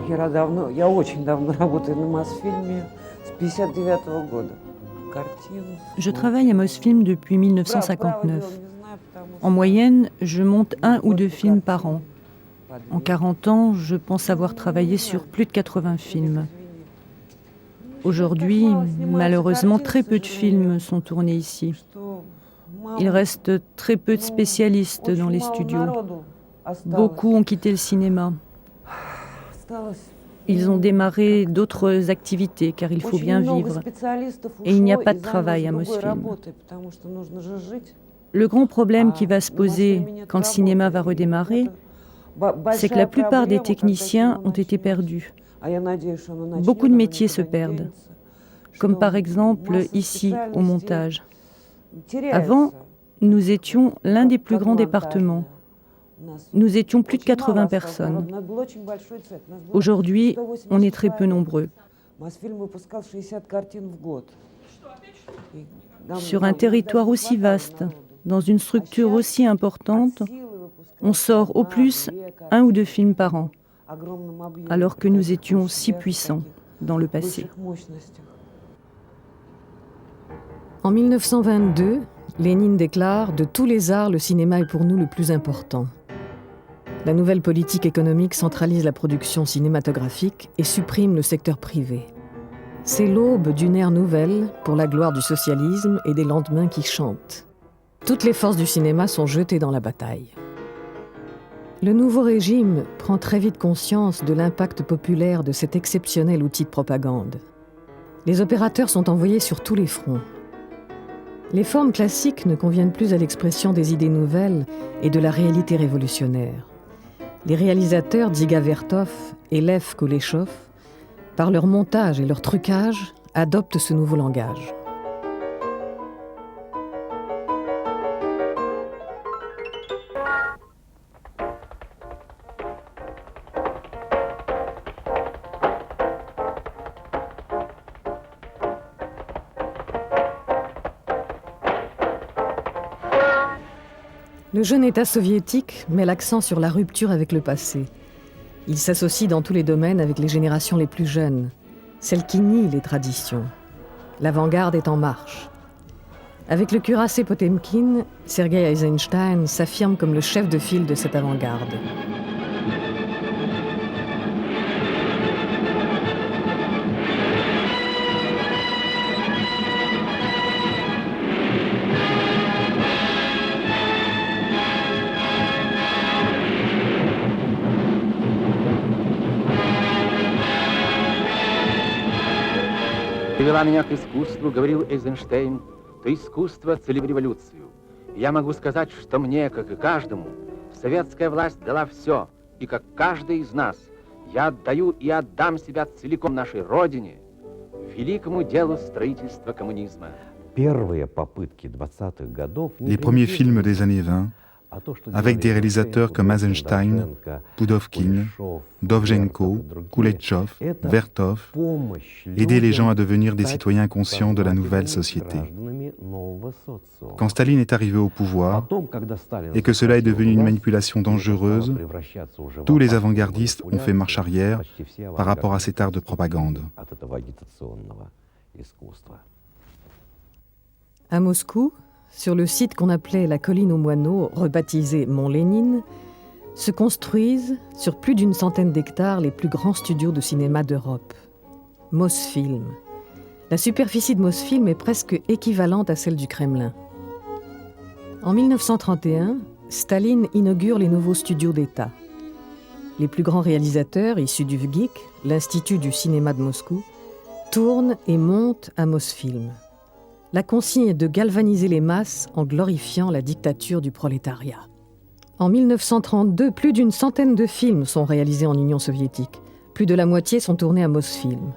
Я очень давно работаю на Мосфильме, с 59 года. Je travaille à Mosfilm depuis 1959. En moyenne, je monte 1 ou 2 films par an. En 40 ans, je pense avoir travaillé sur plus de 80 films. Aujourd'hui, malheureusement, très peu de films sont tournés ici. Il reste très peu de spécialistes dans les studios. Beaucoup ont quitté le cinéma. Ils ont démarré d'autres activités car il faut bien vivre. Et il n'y a pas de travail à Mosfilm. Le grand problème qui va se poser quand le cinéma va redémarrer, c'est que la plupart des techniciens ont été perdus. Beaucoup de métiers se perdent, comme par exemple ici, au montage. Avant, nous étions l'un des plus grands départements. Nous étions plus de 80 personnes. Aujourd'hui, on est très peu nombreux. Sur un territoire aussi vaste, dans une structure aussi importante, on sort au plus 1 ou 2 films par an, alors que nous étions si puissants dans le passé. En 1922, Lénine déclare « De tous les arts, le cinéma est pour nous le plus important ». La nouvelle politique économique centralise la production cinématographique et supprime le secteur privé. C'est l'aube d'une ère nouvelle pour la gloire du socialisme et des lendemains qui chantent. Toutes les forces du cinéma sont jetées dans la bataille. Le nouveau régime prend très vite conscience de l'impact populaire de cet exceptionnel outil de propagande. Les opérateurs sont envoyés sur tous les fronts. Les formes classiques ne conviennent plus à l'expression des idées nouvelles et de la réalité révolutionnaire. Les réalisateurs Dziga Vertov et Lev Kuleshov, par leur montage et leur trucage, adoptent ce nouveau langage. Le jeune État soviétique met l'accent sur la rupture avec le passé. Il s'associe dans tous les domaines avec les générations les plus jeunes, celles qui nient les traditions. L'avant-garde est en marche. Avec le cuirassé Potemkin, Sergei Eisenstein s'affirme comme le chef de file de cette avant-garde. «Привела меня к искусству, — говорил Эйзенштейн, — то искусство цели в революцию. Я могу сказать, что мне, как и каждому, советская власть дала все, и как каждый из нас, я отдаю и отдам себя целиком нашей Родине, великому делу строительства коммунизма». Les premiers films des années 20, avec des réalisateurs comme Eisenstein, Pudovkin, Dovzhenko, Kuleshov, Vertov, aidaient les gens à devenir des citoyens conscients de la nouvelle société. Quand Staline est arrivé au pouvoir et que cela est devenu une manipulation dangereuse, tous les avant-gardistes ont fait marche arrière par rapport à cet art de propagande. À Moscou, sur le site qu'on appelait la colline aux moineaux, rebaptisé Mont Lénine, se construisent, sur plus d'une centaine d'hectares, les plus grands studios de cinéma d'Europe. Mosfilm. La superficie de Mosfilm est presque équivalente à celle du Kremlin. En 1931, Staline inaugure les nouveaux studios d'État. Les plus grands réalisateurs, issus du VGIK, l'Institut du cinéma de Moscou, tournent et montent à Mosfilm. La consigne est de galvaniser les masses en glorifiant la dictature du prolétariat. En 1932, plus d'une centaine de films sont réalisés en Union soviétique. Plus de la moitié sont tournés à Mosfilm.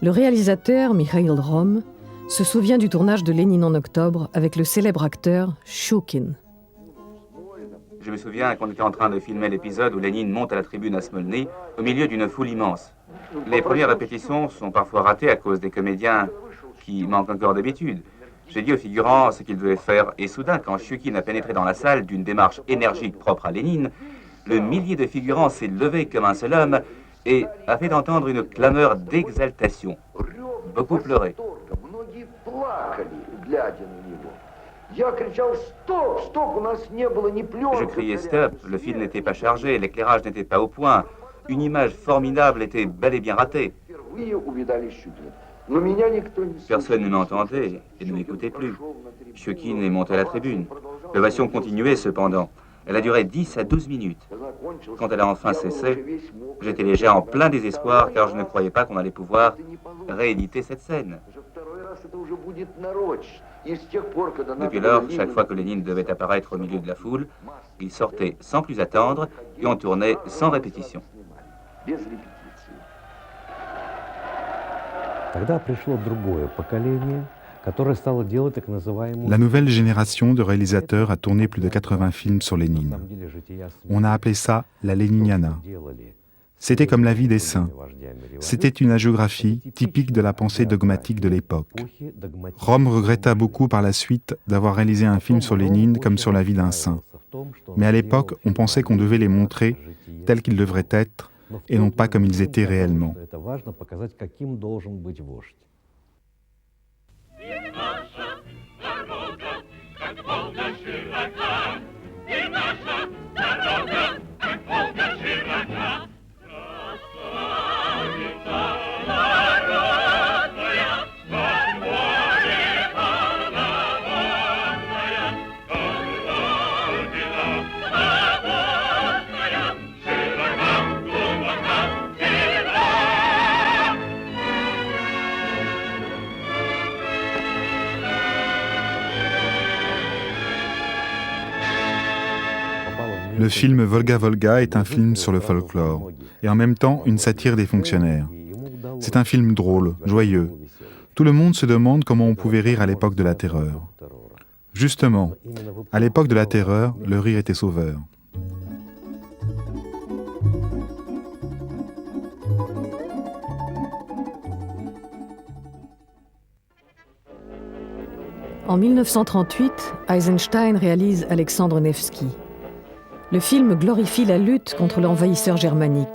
Le réalisateur, Mikhail Rom, se souvient du tournage de Lénine en octobre avec le célèbre acteur Shoukin. Je me souviens qu'on était en train de filmer l'épisode où Lénine monte à la tribune à Smolny, au milieu d'une foule immense. Les premières répétitions sont parfois ratées à cause des comédiens qui manquent encore d'habitude. J'ai dit aux figurants ce qu'ils devaient faire, et soudain, quand Shoukin a pénétré dans la salle d'une démarche énergique propre à Lénine, le millier de figurants s'est levé comme un seul homme, et a fait entendre une clameur d'exaltation. Beaucoup pleuraient. Je criais stop, le fil n'était pas chargé, l'éclairage n'était pas au point. Une image formidable était bel et bien ratée. Personne ne m'entendait et ne m'écoutait plus. Щукин est monté à la tribune. L'ovation continuait cependant. Elle a duré 10 à 12 minutes. Quand elle a enfin cessé, j'étais déjà en plein désespoir car je ne croyais pas qu'on allait pouvoir rééditer cette scène. Depuis lors, chaque fois que Lénine devait apparaître au milieu de la foule, il sortait sans plus attendre et on tournait sans répétition. La nouvelle génération de réalisateurs a tourné plus de 80 films sur Lénine. On a appelé ça la Léniniana. C'était comme la vie des saints. C'était une hagiographie typique de la pensée dogmatique de l'époque. Rome regretta beaucoup par la suite d'avoir réalisé un film sur Lénine comme sur la vie d'un saint. Mais à l'époque, on pensait qu'on devait les montrer tels qu'ils devraient être et non pas comme ils étaient réellement. Le film Volga Volga est un film sur le folklore et en même temps une satire des fonctionnaires. C'est un film drôle, joyeux. Tout le monde se demande comment on pouvait rire à l'époque de la terreur. Justement, à l'époque de la terreur, le rire était sauveur. En 1938, Eisenstein réalise Alexandre Nevsky. Le film glorifie la lutte contre l'envahisseur germanique.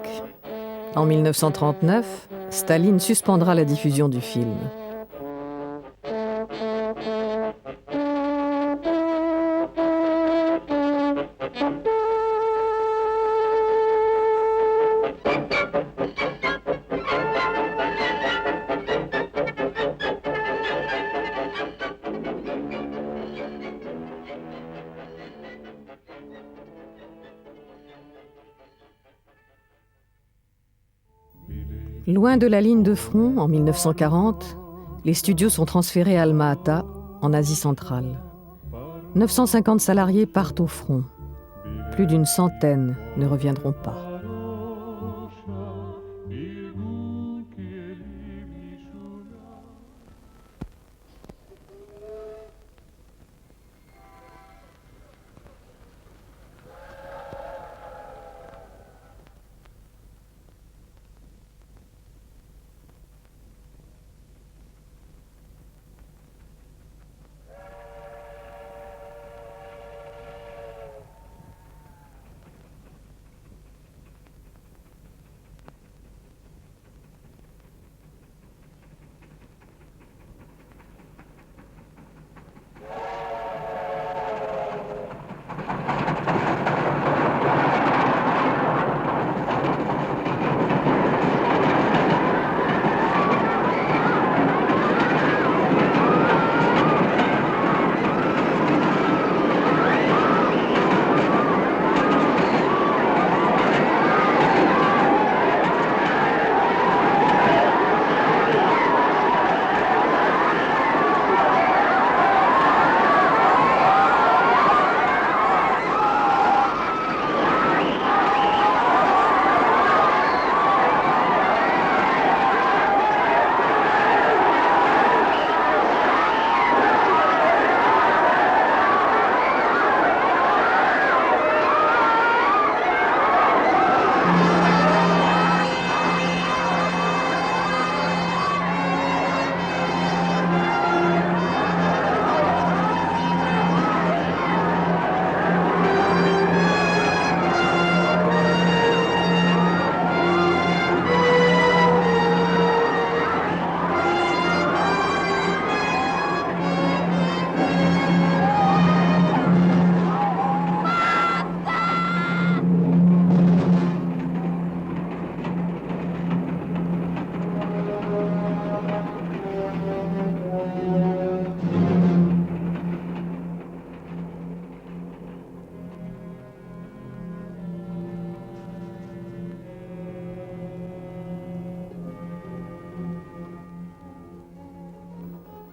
En 1939, Staline suspendra la diffusion du film. Loin de la ligne de front, en 1940, les studios sont transférés à Alma-Ata, en Asie centrale. 950 salariés partent au front. Plus d'une centaine ne reviendront pas.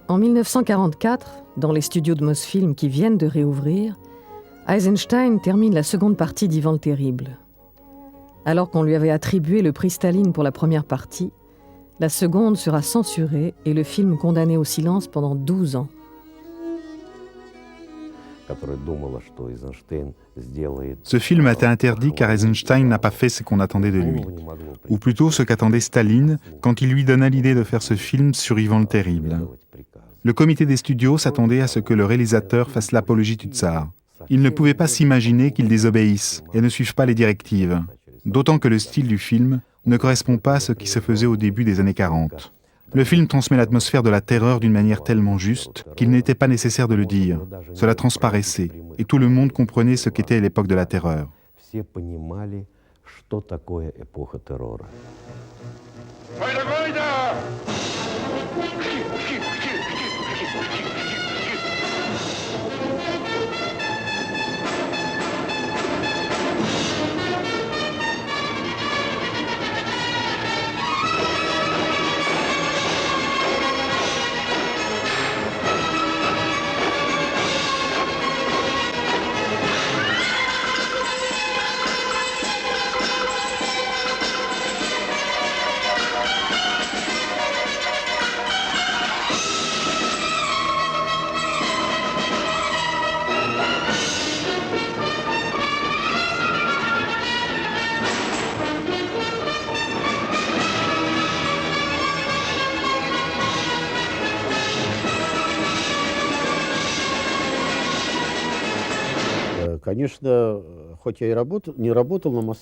En 1944, dans les studios de Mosfilm qui viennent de réouvrir, Eisenstein termine la seconde partie d'Ivan le Terrible. Alors qu'on lui avait attribué le prix Staline pour la première partie, la seconde sera censurée et le film condamné au silence pendant 12 ans. Ce film a été interdit car Eisenstein n'a pas fait ce qu'on attendait de lui. Ou plutôt ce qu'attendait Staline quand il lui donna l'idée de faire ce film sur Ivan le Terrible. Le comité des studios s'attendait à ce que le réalisateur fasse l'apologie du tsar. Il ne pouvait pas s'imaginer qu'il désobéisse et ne suive pas les directives. D'autant que le style du film ne correspond pas à ce qui se faisait au début des années 40. Le film transmet l'atmosphère de la terreur d'une manière tellement juste qu'il n'était pas nécessaire de le dire. Cela transparaissait, et tout le monde comprenait ce qu'était l'époque de la terreur.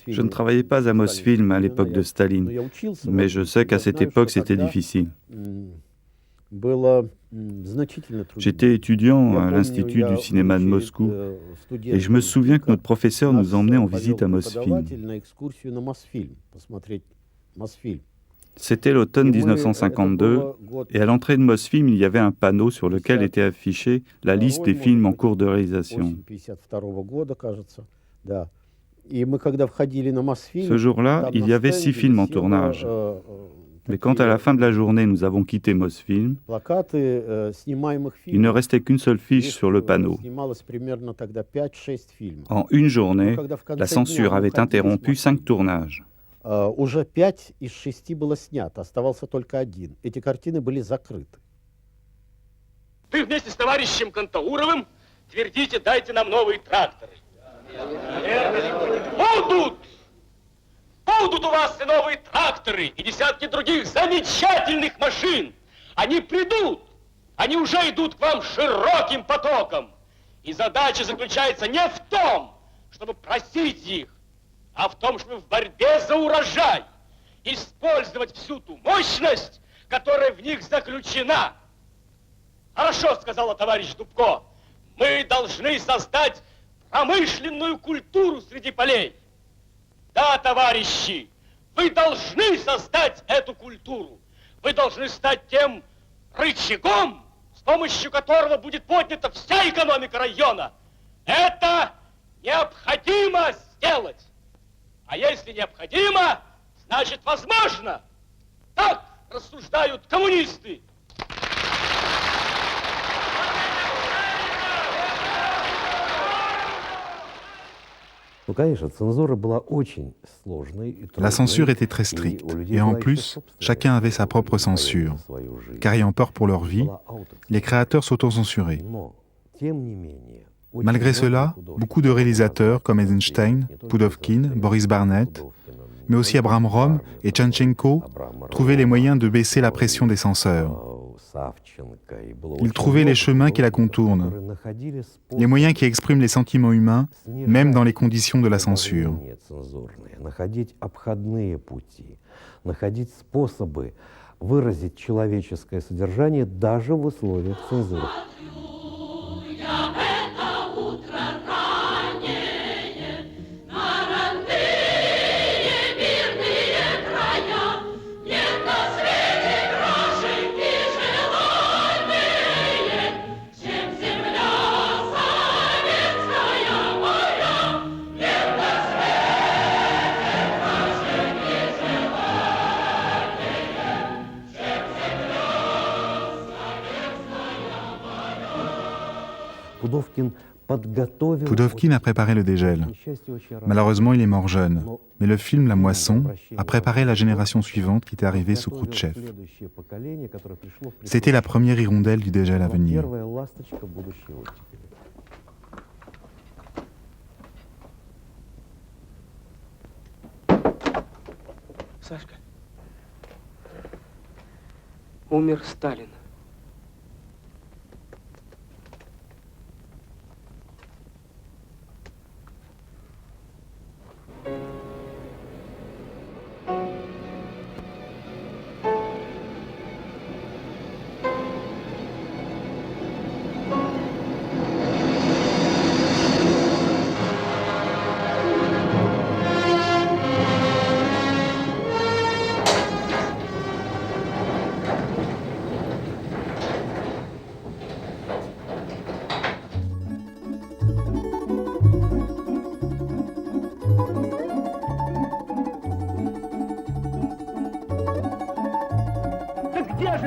Je ne travaillais pas à Mosfilm à l'époque de Staline, mais je sais qu'à cette époque, c'était difficile. J'étais étudiant à l'Institut du cinéma de Moscou et je me souviens que notre professeur nous emmenait en visite à Mosfilm. C'était l'automne 1952 et à l'entrée de Mosfilm, il y avait un panneau sur lequel était affichée la liste des films en cours de réalisation. Ce jour-là, il y avait 6 films en tournage. Mais quand à la fin de la journée, nous avons quitté Mosfilm, il ne restait qu'une seule fiche sur le panneau. En une journée, la censure avait interrompu 5 tournages. Уже 5 из 6 было снято, оставался только один. Эти картины были закрыты. Вы вместе с товарищем Кантауровым твердите: дайте нам новые тракторы. Будут! Будут у вас и новые тракторы, и десятки других замечательных машин. Они придут. Они уже идут к вам широким потоком. И задача заключается не в том, чтобы просить их, а в том, чтобы в борьбе за урожай использовать всю ту мощность, которая в них заключена. Хорошо, сказала товарищ Дубко, мы должны создать промышленную культуру среди полей. Да, товарищи, вы должны создать эту культуру. Вы должны стать тем рычагом, с помощью которого будет поднята вся экономика района. Это необходимо сделать. А если необходимо, значит возможно. Так рассуждают коммунисты. La censure était très stricte, et en plus, chacun avait sa propre censure, car ayant peur pour leur vie, les créateurs s'autocensuraient. Malgré cela, beaucoup de réalisateurs comme Eisenstein, Pudovkin, Boris Barnett, mais aussi Abraham Rom et Tchanchenko trouvaient les moyens de baisser la pression des censeurs. Ils trouvaient les chemins qui la contournent, les moyens qui expriment les sentiments humains, même dans les conditions de la censure. Pudovkin a préparé le dégel. Malheureusement, il est mort jeune. Mais le film La Moisson a préparé la génération suivante qui était arrivée sous Khrouchtchev. C'était la première hirondelle du dégel à venir. Сашка, умер Сталин.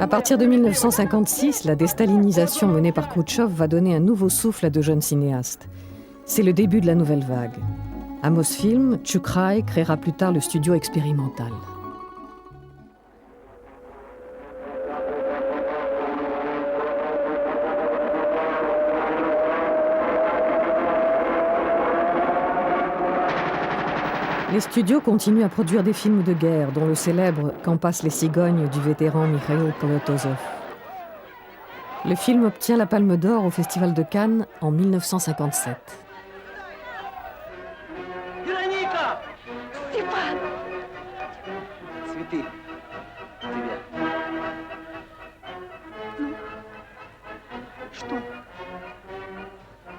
À partir de 1956, la déstalinisation menée par Khrouchtchev va donner un nouveau souffle à de jeunes cinéastes. C'est le début de la nouvelle vague. À Mosfilm, Tchukrai créera plus tard le studio expérimental. Les studios continuent à produire des films de guerre, dont le célèbre « Quand passent les cigognes » du vétéran Mikhail Kolotozov. Le film obtient la Palme d'Or au Festival de Cannes en 1957. Вероника! Степан! Цветы. Тебе. Ну? Что?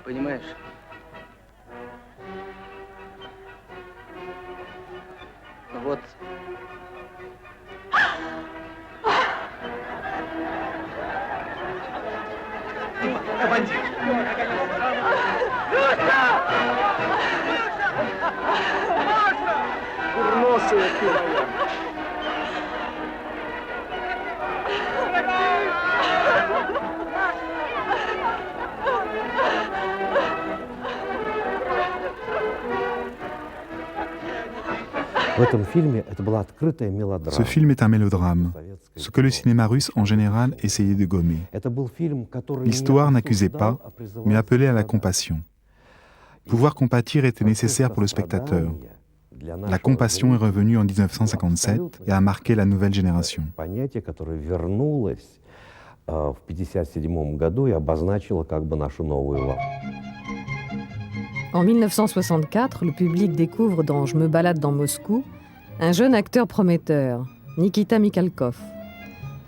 Понимаешь? Вот. Бандит! Курносая ты моя! Ce film est un mélodrame, ce que le cinéma russe en général essayait de gommer. L'histoire n'accusait pas, mais appelait à la compassion. Pouvoir compatir était nécessaire pour le spectateur. La compassion est revenue en 1957 et a marqué la nouvelle génération. En 1964, le public découvre dans Je me balade dans Moscou un jeune acteur prometteur, Nikita Mikhalkov.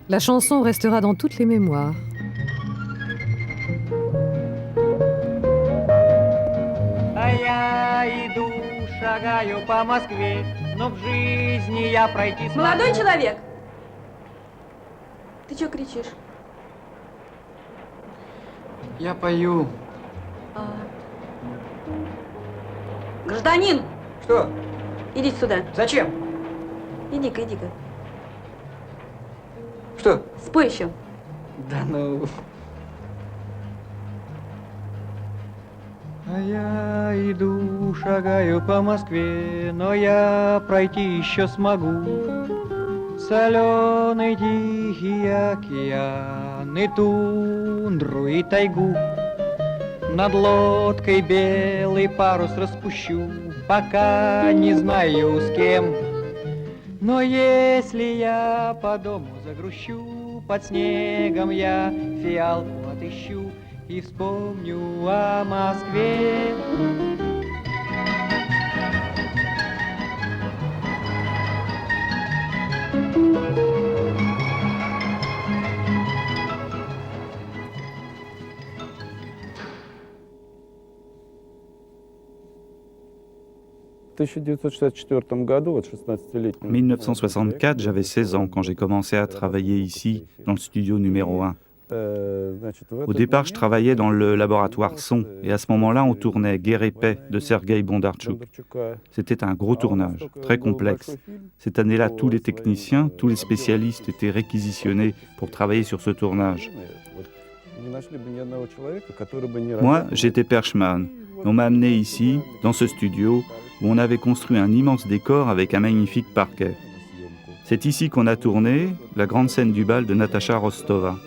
La chanson restera dans toutes les mémoires. А я иду, шагаю по Москве, но в жизни я пройти смогу. Молодой человек! Ты чё кричишь? Я пою. Гражданин! Что? Идите сюда. Зачем? Иди-ка, иди-ка. Что? Спой еще. Да ну... А я иду, шагаю по Москве, но я пройти еще смогу. Соленый тихий океан и тундру и тайгу. Над лодкой белый парус распущу, пока не знаю с кем. Но если я по дому загрущу, под снегом я фиалку отыщу и вспомню о Москве. En 1964, j'avais 16 ans quand j'ai commencé à travailler ici, dans le studio numéro 1. Au départ, je travaillais dans le laboratoire son, et à ce moment-là, on tournait Guerre et paix de Sergueï Bondarchuk. C'était un gros tournage, très complexe. Cette année-là, tous les techniciens, tous les spécialistes étaient réquisitionnés pour travailler sur ce tournage. Moi, j'étais perchman. On m'a amené ici, dans ce studio, où on avait construit un immense décor avec un magnifique parquet. C'est ici qu'on a tourné la grande scène du bal de Natacha Rostova.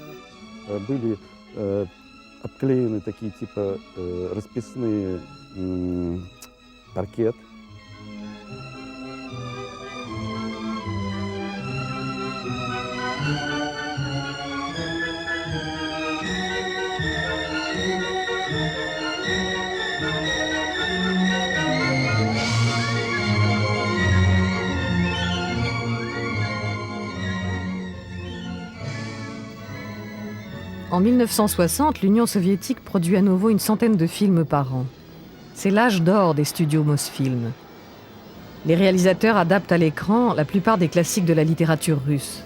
Обклеены такие типа расписные паркет. En 1960, l'Union soviétique produit à nouveau une centaine de films par an. C'est l'âge d'or des studios Mosfilm. Les réalisateurs adaptent à l'écran la plupart des classiques de la littérature russe.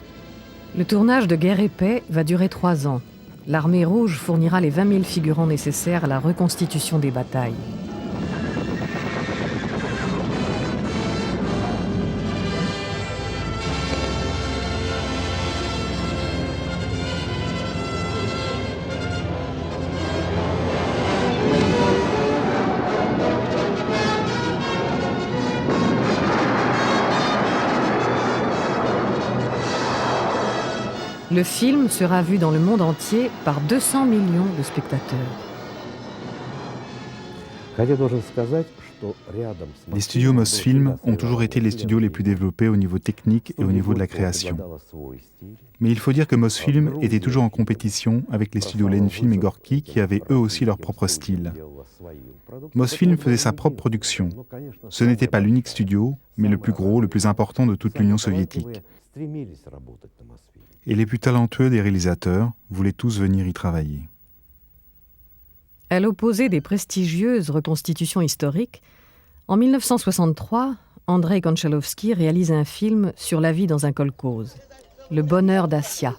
Le tournage de Guerre et paix va durer 3 ans. L'Armée rouge fournira les 20 000 figurants nécessaires à la reconstitution des batailles. Le film sera vu dans le monde entier par 200 millions de spectateurs. Les studios Mosfilm ont toujours été les studios les plus développés au niveau technique et au niveau de la création. Mais il faut dire que Mosfilm était toujours en compétition avec les studios Lenfilm et Gorky qui avaient eux aussi leur propre style. Mosfilm faisait sa propre production. Ce n'était pas l'unique studio, mais le plus gros, le plus important de toute l'Union soviétique. Et les plus talentueux des réalisateurs voulaient tous venir y travailler. À l'opposé des prestigieuses reconstitutions historiques, en 1963, Andrei Konchalovsky réalise un film sur la vie dans un kolkhoze, Le bonheur d'Assia.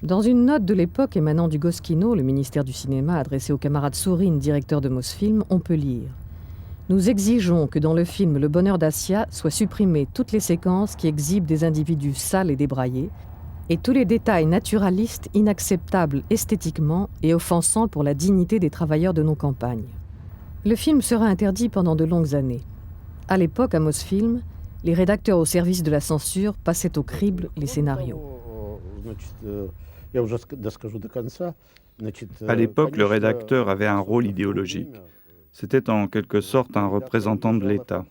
Dans une note de l'époque émanant du Goskino, le ministère du cinéma adressé au camarade Sourine, directeur de Mosfilm, on peut lire « Nous exigeons que dans le film Le bonheur d'Assia soient supprimées toutes les séquences qui exhibent des individus sales et débraillés et tous les détails naturalistes inacceptables esthétiquement et offensants pour la dignité des travailleurs de nos campagnes. » Le film sera interdit pendant de longues années. À l'époque, à Mosfilm, les rédacteurs au service de la censure passaient au crible les scénarios. À l'époque, le rédacteur avait un rôle idéologique. C'était en quelque sorte un représentant de l'État.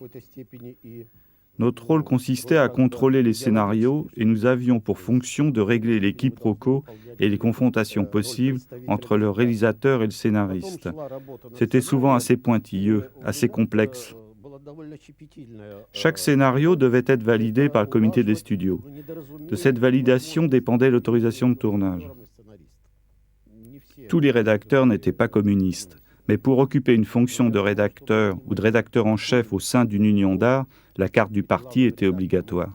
Notre rôle consistait à contrôler les scénarios et nous avions pour fonction de régler les quiproquos et les confrontations possibles entre le réalisateur et le scénariste. C'était souvent assez pointilleux, assez complexe. Chaque scénario devait être validé par le comité des studios. De cette validation dépendait l'autorisation de tournage. Tous les rédacteurs n'étaient pas communistes, mais pour occuper une fonction de rédacteur ou de rédacteur en chef au sein d'une union d'art, la carte du parti était obligatoire.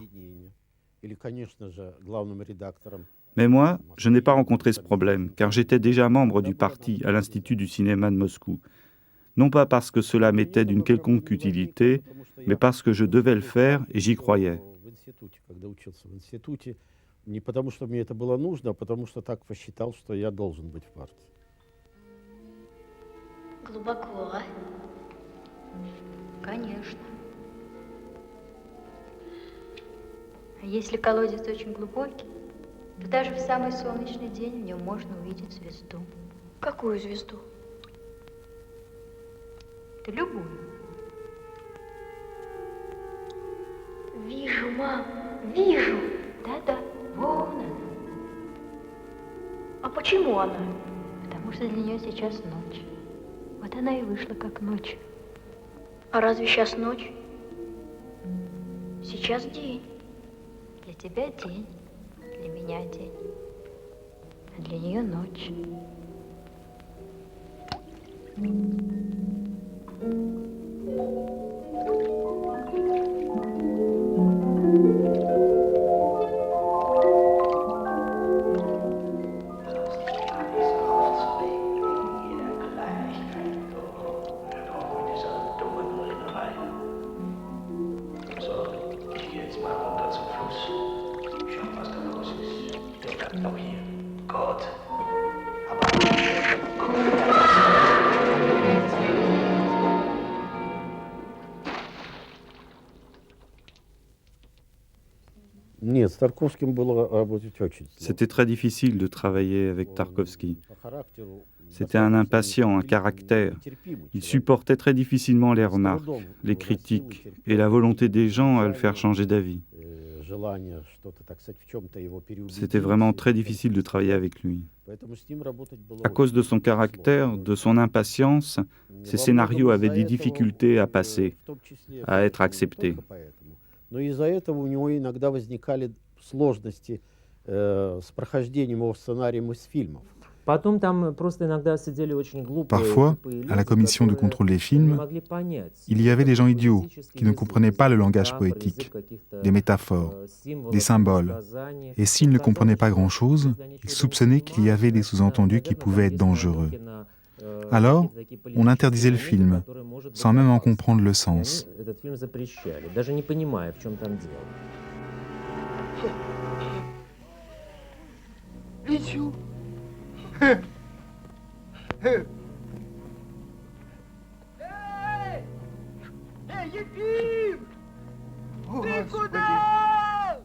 Mais moi, je n'ai pas rencontré ce problème, car j'étais déjà membre du parti à l'Institut du cinéma de Moscou. Non pas parce que cela m'était d'une quelconque utilité, mais parce que je devais le faire et j'y croyais. Глубоко, а? Конечно. А если колодец очень глубокий, то даже в самый солнечный день в нем можно увидеть звезду. Какую звезду? Да любую. Вижу, мам, вижу. Да-да, вон она. А почему она? Потому что для нее сейчас ночь. Вот она и вышла как ночь. А разве сейчас ночь? Сейчас день. Для тебя день, для меня день, а для нее ночь. Нет, с Тарковским было работать очень сложно. C'était très difficile de travailler avec Tarkovsky. C'était un impatient, un caractère. Il supportait très difficilement les remarques, les critiques et la volonté des gens à le faire changer d'avis. C'était vraiment très difficile de travailler avec lui. À cause de son caractère, de son impatience, ses scénarios avaient des difficultés à passer, à être acceptés. Но из-за этого у него иногда возникали сложности с прохождением его сценарием из фильмов. Parfois, à la commission de contrôle des films, il y avait des gens idiots qui ne comprenaient pas le langage poétique, les métaphores, les symboles. Et s'ils ne comprenaient pas grand-chose, ils soupçonnaient qu'il y avait des sous-entendus qui pouvaient être dangereux. Alors, on interdisait le film, sans même en comprendre le sens. Ефим! Ты куда?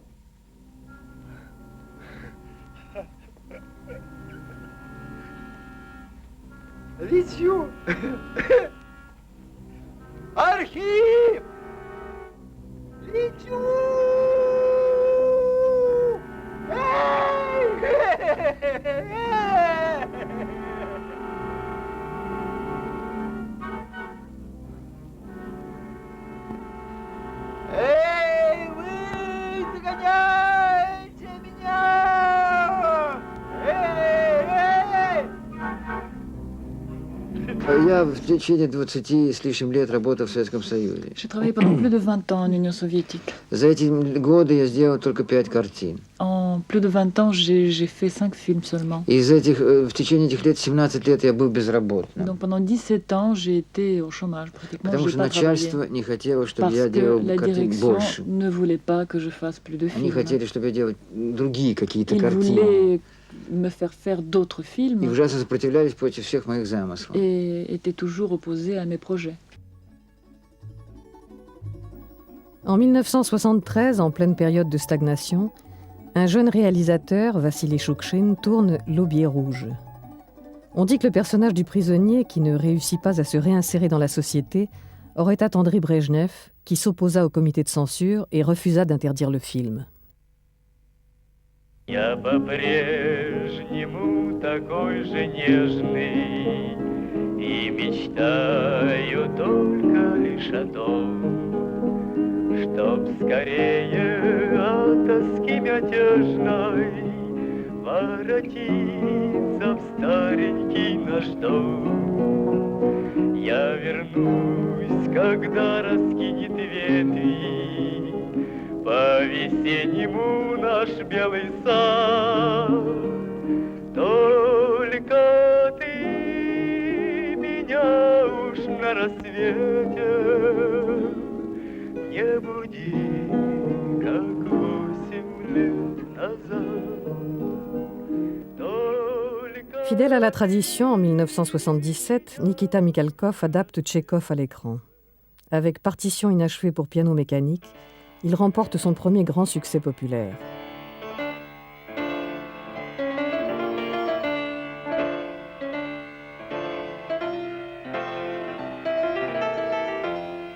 Витю! Архип! Витю! Эй, вы догоняйте меня! Эй! Я в течение 20 с лишним лет работал в Советском Союзе. J'ai travaillé pendant plus de 20 ans en Union soviétique. За эти годы я сделал только 5 картин. En plus de 20 ans, j'ai fait 5 films seulement. Из этих, в течение этих лет, 17 лет я был безработным. Donc pendant 17 ans, j'ai été au chômage pratiquement. Потому что начальство не хотело, чтобы я делал картин больше. Ne voulait pas que je fasse plus de films. Они хотели, чтобы я делал другие какие-то Ils картины. voulaient me faire d'autres films. И ужасно сопротивлялись против всех моих замыслов. Et étaient toujours opposés à mes projets. En 1973, en pleine période de stagnation, un jeune réalisateur, Vassili Choukhin, tourne L'Aubier rouge. On dit que le personnage du prisonnier, qui ne réussit pas à se réinsérer dans la société, aurait attendri Brejnev, qui s'opposa au comité de censure et refusa d'interdire le film. Я по-прежнему такой же нежный и мечтаю только лишь о том, чтоб скорее от тоски мятежной воротиться в старенький наш дом. Я вернусь, когда раскинет ветви по-весеннему наш белый сад. Только ты меня уж на рассвете не буди, как 8 лет назад. Только Fidèle à la tradition, en 1977, Nikita Mikhalkov adapte Tchekhov à l'écran. Avec partition inachevée pour piano mécanique, il remporte son premier grand succès populaire.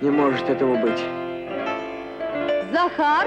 Не может этого быть. Захар?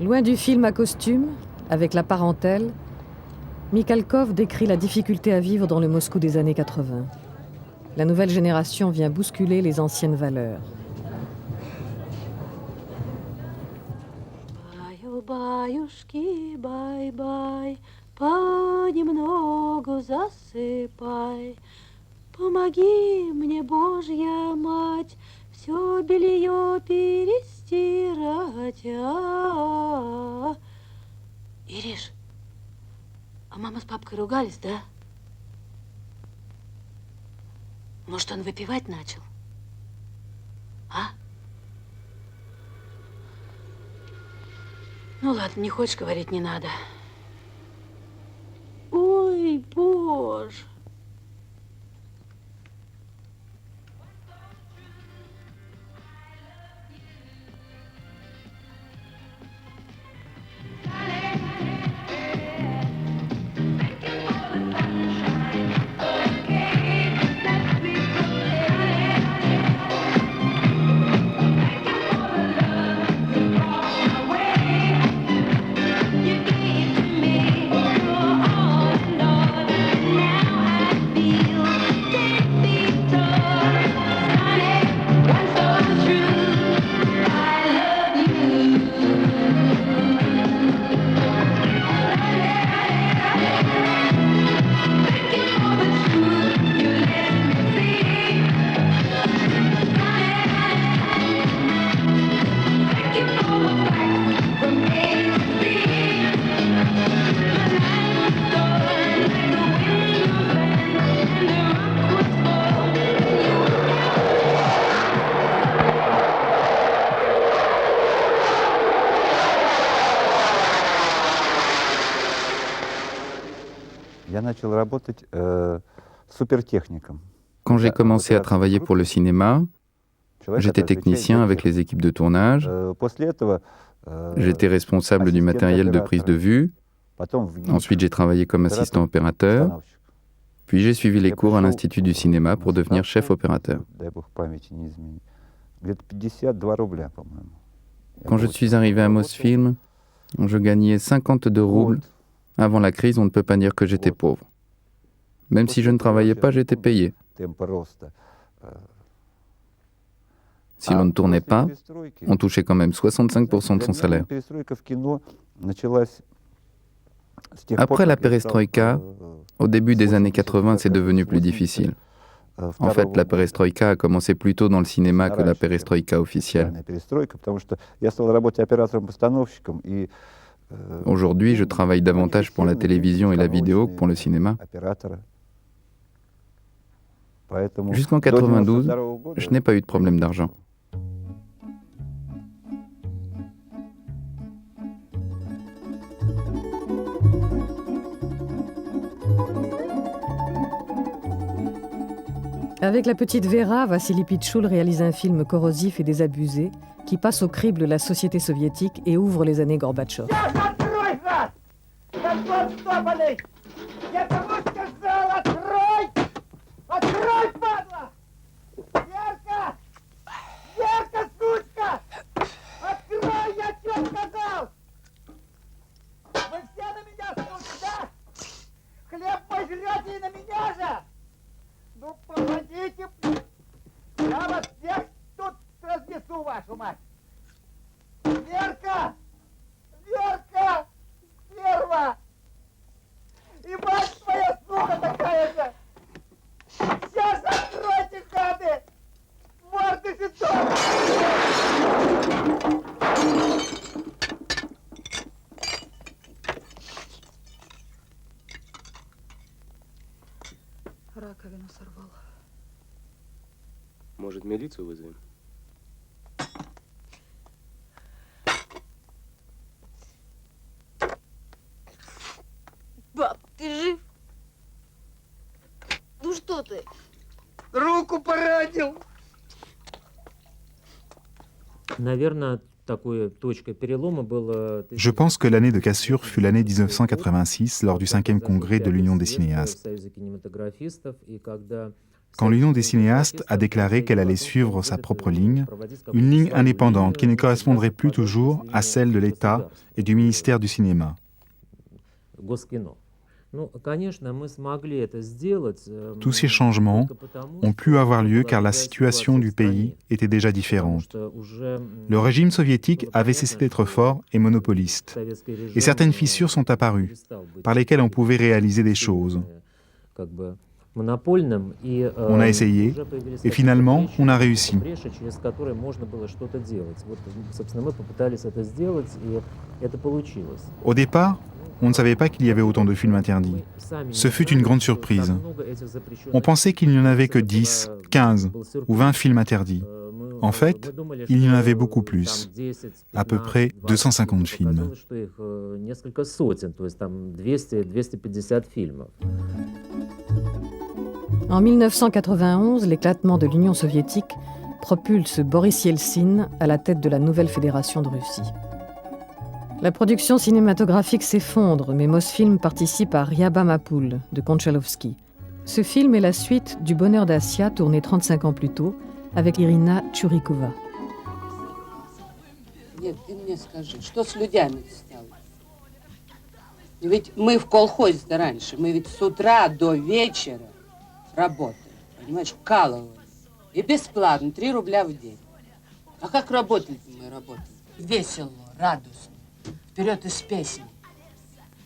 Loin du film à costume, avec la parentèle, Mikhalkov décrit la difficulté à vivre dans le Moscou des années 80. La nouvelle génération vient bousculer les anciennes valeurs. Баюшки, бай-бай, понемногу засыпай. Помоги мне, Божья Мать, все белье перестирать. Ириш, а мама с папкой ругались, да? Может, он выпивать начал? А? Ну ладно, не хочешь говорить, не надо. Ой, Боже. Quand j'ai commencé à travailler pour le cinéma, j'étais technicien avec les équipes de tournage. J'étais responsable du matériel de prise de vue. Ensuite, j'ai travaillé comme assistant opérateur. Puis j'ai suivi les cours à l'Institut du cinéma pour devenir chef opérateur. Quand je suis arrivé à Mosfilm, je gagnais 52 roubles. Avant la crise, on ne peut pas dire que j'étais pauvre. Même si je ne travaillais pas, j'étais payé. Si l'on ne tournait pas, on touchait quand même 65% de son salaire. Après la perestroïka, au début des années 80, c'est devenu plus difficile. En fait, la perestroïka a commencé plus tôt dans le cinéma que la perestroïka officielle. Aujourd'hui, je travaille davantage pour la télévision et la vidéo que pour le cinéma. Jusqu'en 92, je n'ai pas eu de problème d'argent. Avec la petite Vera, Vassili Pitchoul réalise un film corrosif et désabusé qui passe au crible la société soviétique et ouvre les années Gorbatchev. Ну, помогите, я вас всех тут разнесу, вашу мать. Верка! Верка! Стерва! Раковину сорвал. Может, милицию вызовем? Баб, ты жив? Ну что ты? Руку поранил. Наверное, такой точкой перелома было... Je pense que l'année de cassure fut l'année 1986 lors du 5e congrès de l'Union des cinéastes. Quand l'Union des cinéastes a déclaré qu'elle allait suivre sa propre ligne, une ligne indépendante qui ne correspondrait plus toujours à celle de l'État et du ministère du cinéma. Tous ces changements ont pu avoir lieu car la situation du pays était déjà différente. Le régime soviétique avait cessé d'être fort et monopoliste, et certaines fissures sont apparues, par lesquelles on pouvait réaliser des choses. On a essayé, et finalement, on a réussi. Au départ, on ne savait pas qu'il y avait autant de films interdits. Ce fut une grande surprise. On pensait qu'il n'y en avait que 10, 15 ou 20 films interdits. En fait, il y en avait beaucoup plus, à peu près 250 films. En 1991, l'éclatement de l'Union soviétique propulse Boris Yeltsin à la tête de la nouvelle fédération de Russie. La production cinématographique s'effondre, mais Mosfilm participe à Ryaba Mapul de Konchalovsky. Ce film est la suite du Bonheur d'Assia, tourné 35 ans plus tôt, avec Irina Tchurikova. Нет, ты мне скажи, что с людьми стало? Ведь мы в колхозе раньше, мы ведь с утра до вечера работали, понимаешь, вкалывали. И бесплатно, 3 рубля в день. А как работали-то мы работали? Весело, радостно, вперед из песни.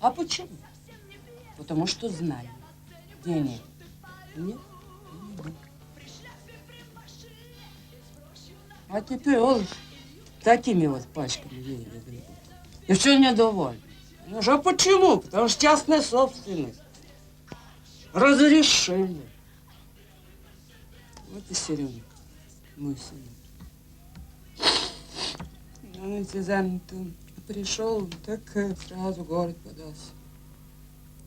А почему? Потому что знали. Денег нет. А теперь он такими вот пачками денег гребет. И все недовольны. Ну а почему? Потому что частная собственность. Разрешили. Вот и Серёнька, мой сын. Он интезант пришел, так сразу в город подался.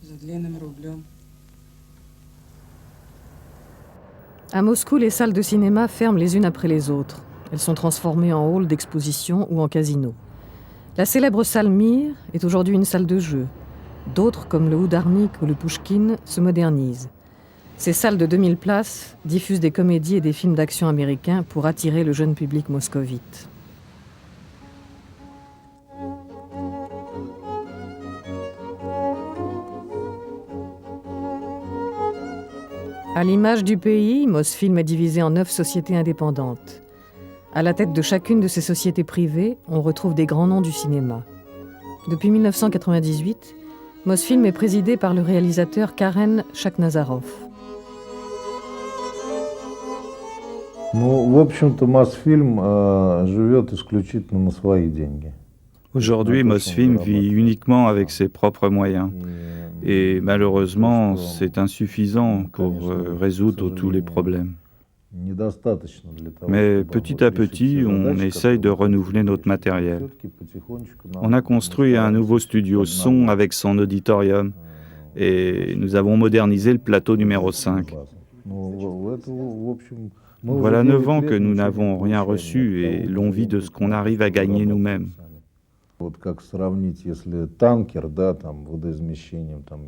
За длинным рублем. À Moscou, les salles de cinéma ferment les unes après les autres. Elles sont transformées en halls d'exposition ou en casinos. La célèbre salle Mir est aujourd'hui une salle de jeu. D'autres, comme le Oudarnik ou le Pouchkine, se modernisent. Ces salles de 2000 places diffusent des comédies et des films d'action américains pour attirer le jeune public moscovite. À l'image du pays, Mosfilm est divisé en 9 sociétés indépendantes. À la tête de chacune de ces sociétés privées, on retrouve des grands noms du cinéma. Depuis 1998, Mosfilm est présidé par le réalisateur Karen Shakhnazarov. Ну, в общем-то, Мосфильм живет исключительно на свои деньги. Aujourd'hui, Mosfilm vit uniquement avec ses propres moyens. Et malheureusement, c'est insuffisant pour résoudre tous les problèmes. Mais petit à petit, on essaye de renouveler notre matériel. On a construit un nouveau studio son avec son auditorium et nous avons modernisé le plateau numéro 5. Voilà 9 ans que nous n'avons rien reçu et l'on vit de ce qu'on arrive à gagner nous-mêmes. Вот как сравнить, если танкер, да, там, водоизмещением, там,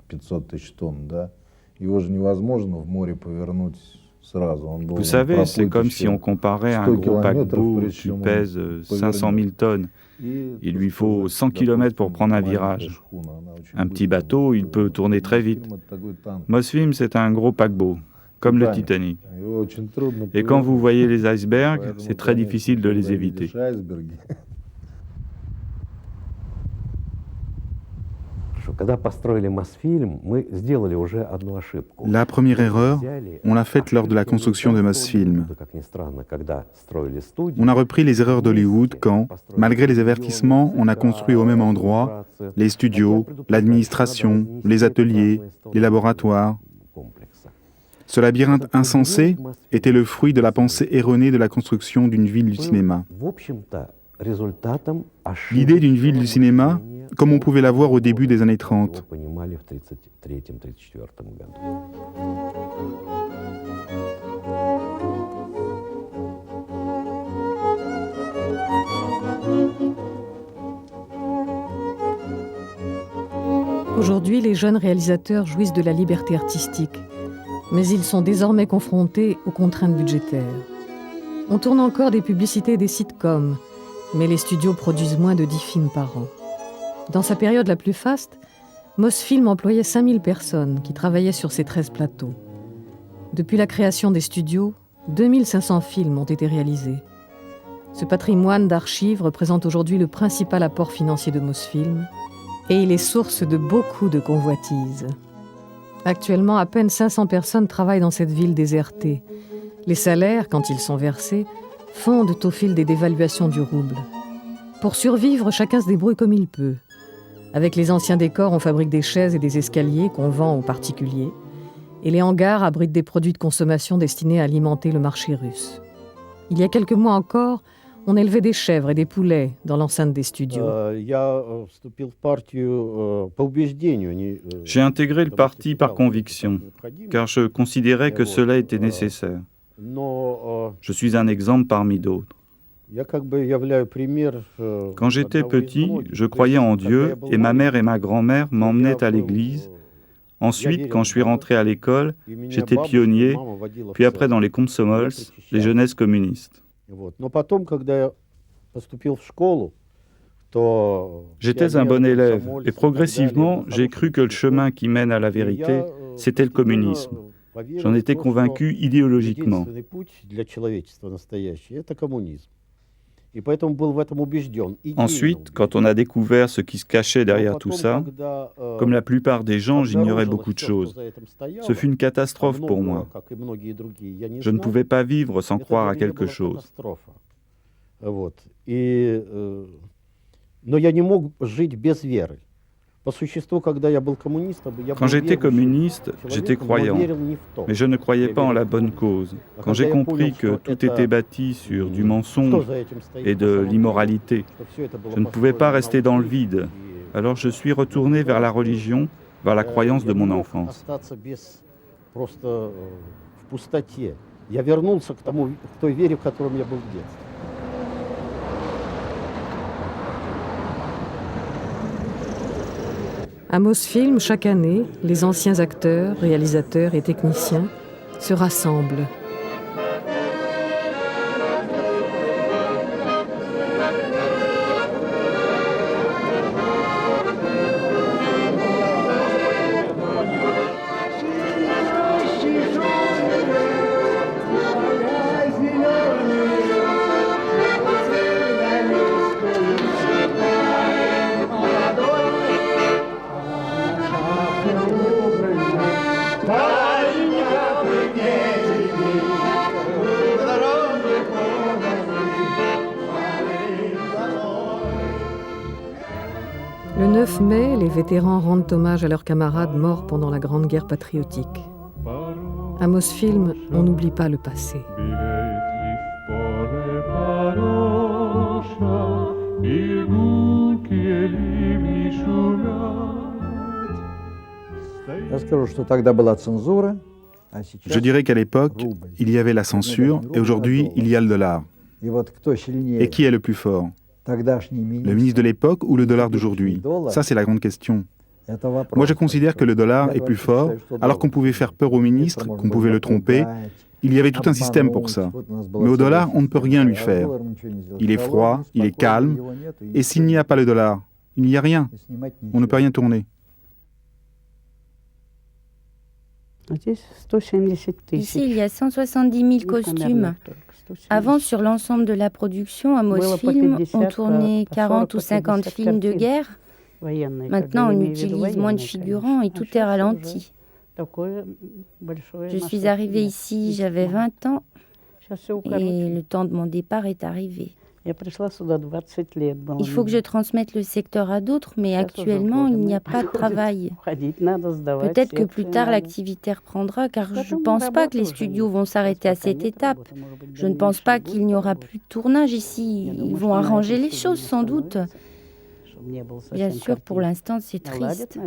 500 тысяч тонн, да, его же невозможно в море повернуть сразу. Vous savez, c'est comme si on comparait un gros paquebot qui pèse 500 000 tonnes. Il lui faut 100 km pour prendre un virage. Un petit bateau, il peut tourner très vite. Mosfilm, c'est un gros paquebot, comme le Titanic. Et quand vous voyez les icebergs, c'est très difficile de les éviter. La première erreur, on l'a faite lors de la construction de Mosfilm. On a repris les erreurs d'Hollywood quand, malgré les avertissements, on a construit au même endroit les studios, l'administration, les ateliers, les laboratoires. Ce labyrinthe insensé était le fruit de la pensée erronée de la construction d'une ville du cinéma. L'idée d'une ville du cinéma, comme on pouvait la voir au début des années 30. Aujourd'hui, les jeunes réalisateurs jouissent de la liberté artistique, mais ils sont désormais confrontés aux contraintes budgétaires. On tourne encore des publicités et des sitcoms, mais les studios produisent moins de 10 films par an. Dans sa période la plus faste, Mosfilm employait 5000 personnes qui travaillaient sur ses 13 plateaux. Depuis la création des studios, 2500 films ont été réalisés. Ce patrimoine d'archives représente aujourd'hui le principal apport financier de Mosfilm et il est source de beaucoup de convoitises. Actuellement, à peine 500 personnes travaillent dans cette ville désertée. Les salaires, quand ils sont versés, fondent au fil des dévaluations du rouble. Pour survivre, chacun se débrouille comme il peut. Avec les anciens décors, on fabrique des chaises et des escaliers qu'on vend aux particuliers. Et les hangars abritent des produits de consommation destinés à alimenter le marché russe. Il y a quelques mois encore, on élevait des chèvres et des poulets dans l'enceinte des studios. J'ai intégré le parti par conviction, car je considérais que cela était nécessaire. Je suis un exemple parmi d'autres. Quand j'étais petit, je croyais en Dieu et ma mère et ma grand-mère m'emmenaient à l'église. Ensuite, quand je suis rentré à l'école, j'étais pionnier, puis après dans les Komsomols, les jeunesses communistes. J'étais un bon élève et progressivement, j'ai cru que le chemin qui mène à la vérité, c'était le communisme. J'en étais convaincu idéologiquement. Ensuite, quand on a découvert ce qui se cachait derrière tout ça, comme la plupart des gens, j'ignorais beaucoup de choses. Ce fut une catastrophe pour moi. Je ne pouvais pas vivre sans croire à quelque chose. Quand j'étais communiste, j'étais croyant, mais je ne croyais pas en la bonne cause. Quand j'ai compris que tout était bâti sur du mensonge et de l'immoralité, je ne pouvais pas rester dans le vide. Alors je suis retourné vers la religion, vers la croyance de mon enfance. À Mosfilm, chaque année, les anciens acteurs, réalisateurs et techniciens se rassemblent. Le 9 mai, les vétérans rendent hommage à leurs camarades morts pendant la Grande Guerre patriotique. À Mosfilm, on n'oublie pas le passé. Je dirais qu'à l'époque, il y avait la censure et aujourd'hui, il y a le dollar. Et qui est le plus fort ? Le ministre de l'époque ou le dollar d'aujourd'hui? Ça, c'est la grande question. Moi, je considère que le dollar est plus fort, alors qu'on pouvait faire peur au ministre, qu'on pouvait le tromper. Il y avait tout un système pour ça. Mais au dollar, on ne peut rien lui faire. Il est froid, il est calme. Et s'il n'y a pas le dollar, il n'y a rien. On ne peut rien tourner. Ici, il y a 170 000 costumes. Avant, sur l'ensemble de la production, à Mosfilm, on tournait 40 ou 50 films de guerre. Maintenant, on utilise moins de figurants et tout est ralenti. Je suis arrivée ici, j'avais 20 ans et le temps de mon départ est arrivé. Il faut que je transmette le secteur à d'autres, mais actuellement, il n'y a pas de travail. Peut-être que plus tard, l'activité reprendra, car je ne pense pas que les studios vont s'arrêter à cette étape. Je ne pense pas qu'il n'y aura plus de tournage ici. Ils vont arranger les choses, sans doute. Bien sûr, pour l'instant, c'est triste.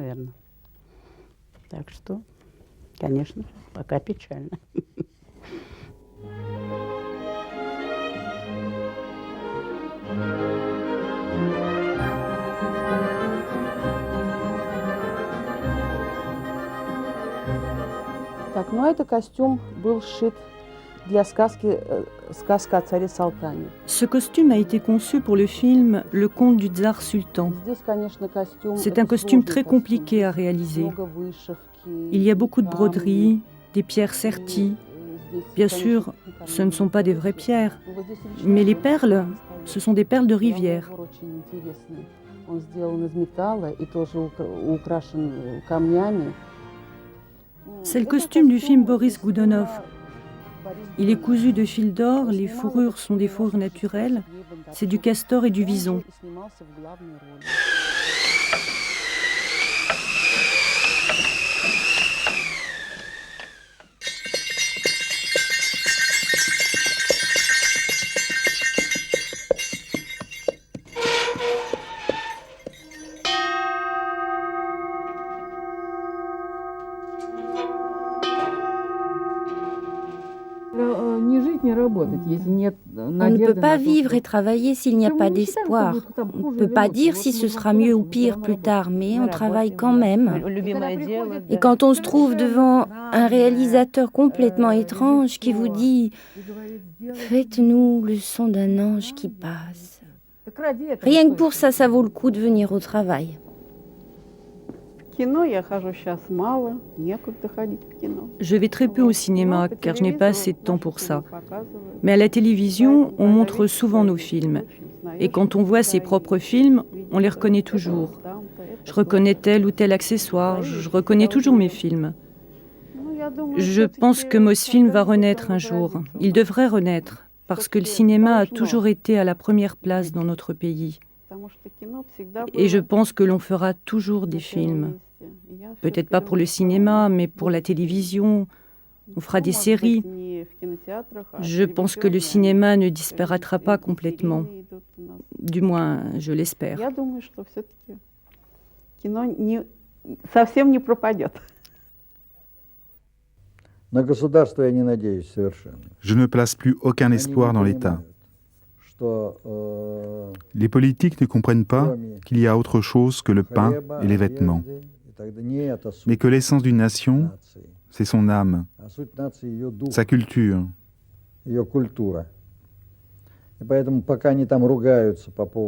Так, ну этот костюм был сшит для сказки «Сказка о царе Салтане». Ce costume a été conçu pour le film Le conte du tsar sultan. C'est un costume très compliqué à réaliser. Il y a beaucoup de broderies, des pierres serties. Bien sûr, ce ne sont pas des vraies pierres, mais les perles, ce sont des perles de rivière. C'est le costume du film Boris Godunov. Il est cousu de fil d'or, les fourrures sont des fourrures naturelles, c'est du castor et du vison. On ne peut pas vivre et travailler s'il n'y a pas d'espoir. On ne peut pas dire si ce sera mieux ou pire plus tard, mais on travaille quand même. Et quand on se trouve devant un réalisateur complètement étrange qui vous dit « Faites-nous le son d'un ange qui passe », rien que pour ça, ça vaut le coup de venir au travail. Je vais très peu au cinéma car je n'ai pas assez de temps pour ça. Mais à la télévision, on montre souvent nos films. Et quand on voit ses propres films, on les reconnaît toujours. Je reconnais tel ou tel accessoire, je reconnais toujours mes films. Je pense que Mosfilm va renaître un jour. Il devrait renaître parce que le cinéma a toujours été à la première place dans notre pays. Et je pense que l'on fera toujours des films. Peut-être pas pour le cinéma, mais pour la télévision. On fera des séries. Je pense que le cinéma ne disparaîtra pas complètement. Du moins, je l'espère. Je ne place plus aucun espoir dans l'État. Les politiques ne comprennent pas qu'il y a autre chose que le pain et les vêtements, mais que l'essence d'une nation, c'est son âme, sa culture.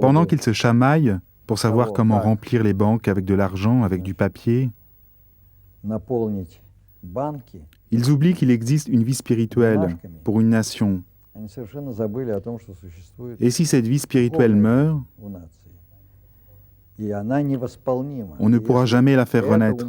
Pendant qu'ils se chamaillent pour savoir comment remplir les banques avec de l'argent, avec du papier, ils oublient qu'il existe une vie spirituelle pour une nation. Et si cette vie spirituelle meurt, on ne pourra jamais la faire renaître.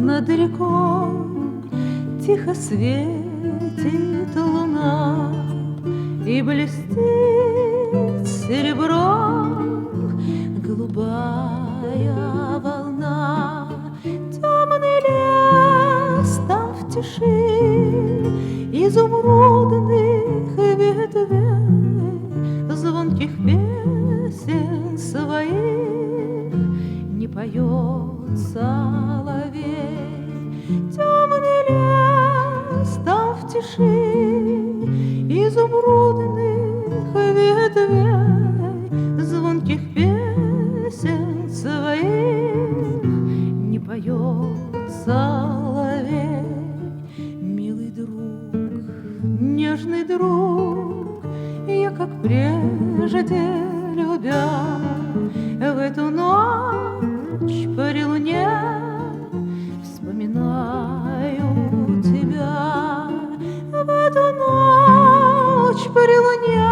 Над рекой тихо светит луна и блестит серебром голубая волна. Темный лес там в тиши изумрудных ветвей, звонких песен соловей. Темный лес там в тиши изумрудных ветвей, звонких песен своих не поет соловей. Милый друг, нежный друг, я как прежде любя, в эту ночь при луне вспоминаю тебя. В эту ночь при луне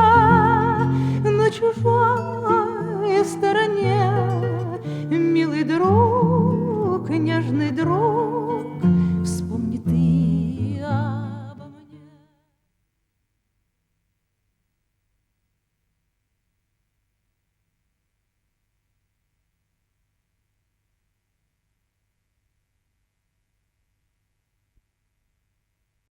на чужой стороне, милый друг, нежный друг,